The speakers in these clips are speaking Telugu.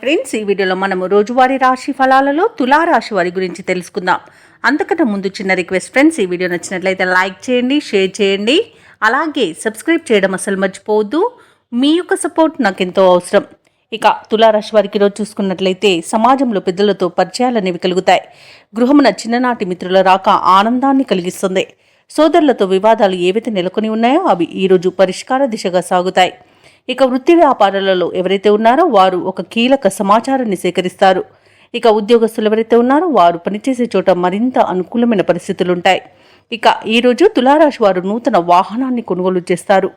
ఫ్రెండ్స్, ఈ వీడియోలో మనము రోజువారీ రాశి ఫలాలలో తులారాశి వారి గురించి తెలుసుకుందాం. అంతకన్నా ముందు చిన్న రిక్వెస్ట్ ఫ్రెండ్స్, ఈ వీడియో నచ్చినట్లయితే లైక్ చేయండి, షేర్ చేయండి, అలాగే సబ్స్క్రైబ్ చేయడం అసలు మర్చిపోవద్దు. మీ యొక్క సపోర్ట్ నాకు ఎంతో అవసరం. ఇక తులారాశి వారికి ఈరోజు చూసుకున్నట్లయితే సమాజంలో పెద్దలతో పరిచయాలు అనేవి కలుగుతాయి. గృహమున చిన్ననాటి మిత్రుల రాక ఆనందాన్ని కలిగిస్తుంది. సోదరులతో వివాదాలు ఏవైతే నెలకొని ఉన్నాయో అవి ఈరోజు పరిష్కార దిశగా సాగుతాయి. ఇక వృత్తి వ్యాపారాలలో ఎవరైతే ఉన్నారో వారు ఒక కీలక సమాచారాన్ని సేకరిస్తారు. ఇక ఉద్యోగస్తులు ఎవరైతే ఉన్నారో వారు పనిచేసే చోట మరింత అనుకూలమైన పరిస్థితులుంటాయి. ఇక ఈరోజు తులారాశి వారు నూతన వాహనాన్ని కొనుగోలు చేస్తారు.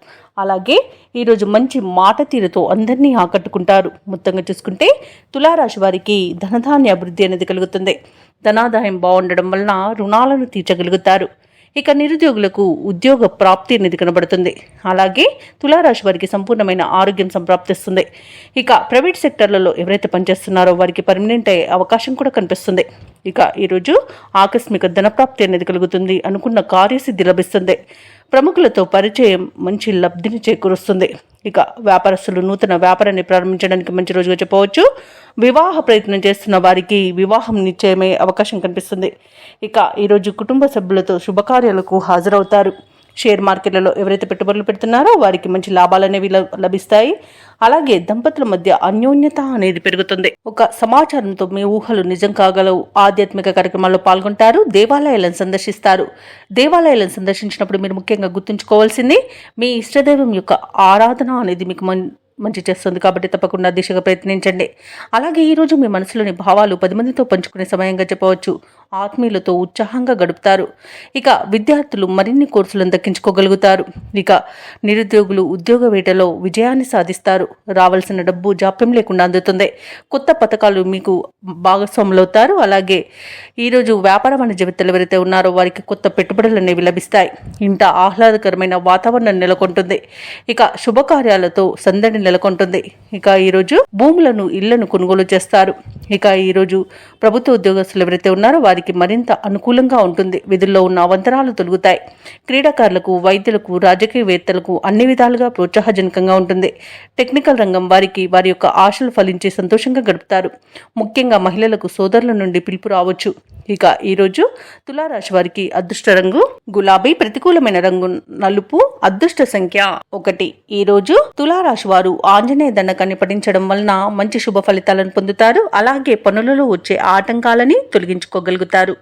అలాగే ఈరోజు మంచి మాట తీరుతో అందరినీ ఆకట్టుకుంటారు. మొత్తంగా చూసుకుంటే తులారాశి వారికి ధనధాన్య అభివృద్ధి అనేది కలుగుతుంది. ధనాదాయం బాగుండడం వలన రుణాలను తీర్చగలుగుతారు. ఇక నిరుద్యోగులకు ఉద్యోగ ప్రాప్తి అనేది కనబడుతుంది. అలాగే తులారాశి వారికి సంపూర్ణమైన ఆరోగ్యం సంప్రాప్తిస్తుంది. ఇక ప్రైవేట్ సెక్టర్లలో ఎవరైతే పనిచేస్తున్నారో వారికి పర్మనెంట్ అయ్యే అవకాశం కూడా కనిపిస్తుంది. ఇక ఈరోజు ఆకస్మిక ధనప్రాప్తి అనేది కలుగుతుంది. అనుకున్న కార్యసిద్ధి లభిస్తుంది. ప్రముఖులతో పరిచయం మంచి లబ్ధిని చేకూరుస్తుంది. ఇక వ్యాపారస్తులు నూతన వ్యాపారాన్ని ప్రారంభించడానికి మంచి రోజుగా చెప్పవచ్చు. వివాహ ప్రయత్నం చేస్తున్న వారికి వివాహం నిశ్చయమయ్యే అవకాశం కనిపిస్తుంది. ఇక ఈరోజు కుటుంబ సభ్యులతో శుభకార్యాలకు హాజరవుతారు. షేర్ మార్కెట్లలో ఎవరైతే పెట్టుబడులు పెడుతున్నారో వారికి మంచి లాభాలు అనేవి లభిస్తాయి. అలాగే దంపతుల మధ్య అన్యోన్యత అనేది పెరుగుతుంది. ఒక సమాచారంతో మీ ఊహలు నిజం కాగలవు. ఆధ్యాత్మిక కార్యక్రమాల్లో పాల్గొంటారు. దేవాలయాలను సందర్శిస్తారు. దేవాలయాలను సందర్శించినప్పుడు మీరు ముఖ్యంగా గుర్తుంచుకోవాల్సింది మీ ఇష్టదైవం యొక్క ఆరాధన అనేది మీకు మంచి చేస్తుంది. కాబట్టి తప్పకుండా దిశగా ప్రయత్నించండి. అలాగే ఈరోజు మీ మనసులోని భావాలు 10 మందితో పంచుకునే సమయంగా చెప్పవచ్చు. ఆత్మీయులతో ఉత్సాహంగా గడుపుతారు. ఇక విద్యార్థులు మరిన్ని కోర్సులను దక్కించుకోగలుగుతారు. ఇక నిరుద్యోగులు ఉద్యోగ వేటలో విజయాన్ని సాధిస్తారు. రావాల్సిన డబ్బు జాప్యం లేకుండా అందుతుంది. కొత్త పథకాలు మీకు భాగస్వాములవుతారు. అలాగే ఈరోజు వ్యాపార వాణిజ్యవేత్తలు ఎవరైతే ఉన్నారో వారికి కొత్త పెట్టుబడులు అనేవి లభిస్తాయి. ఇంట ఆహ్లాదకరమైన వాతావరణం నెలకొంటుంది. ఇక శుభకార్యాలతో సందడి నెలకొంటుంది. ఇక ఈరోజు భూములను ఇళ్లను కొనుగోలు చేస్తారు. ఇక ఈరోజు ప్రభుత్వ ఉద్యోగస్తులు ఎవరైతే ఉన్నారో వారికి మరింత అనుకూలంగా ఉంటుంది. విధుల్లో ఉన్న అవంతరాలు తొలగుతాయి. క్రీడాకారులకు, వైద్యులకు, రాజకీయవేత్తలకు అన్ని విధాలుగా ప్రోత్సాహజనకంగా ఉంటుంది. టెక్నికల్ రంగం వారికి వారి యొక్క ఆశలు ఫలించి సంతోషంగా గడుపుతారు. ముఖ్యంగా మహిళలకు సోదరుల నుండి పిలుపు రావచ్చు. ఇక ఈరోజు తులారాశి వారికి అదృష్ట రంగు గులాబీ, ప్రతికూలమైన రంగు నలుపు, అదృష్ట సంఖ్య 1. ఈరోజు తులారాశి వారు ఆంజనేయ దండకాన్ని పఠించడం వలన మంచి శుభ ఫలితాలను పొందుతారు. అలాగే పనులలో వచ్చే ఆటంకాలని తొలగించుకోగలుగుతారు.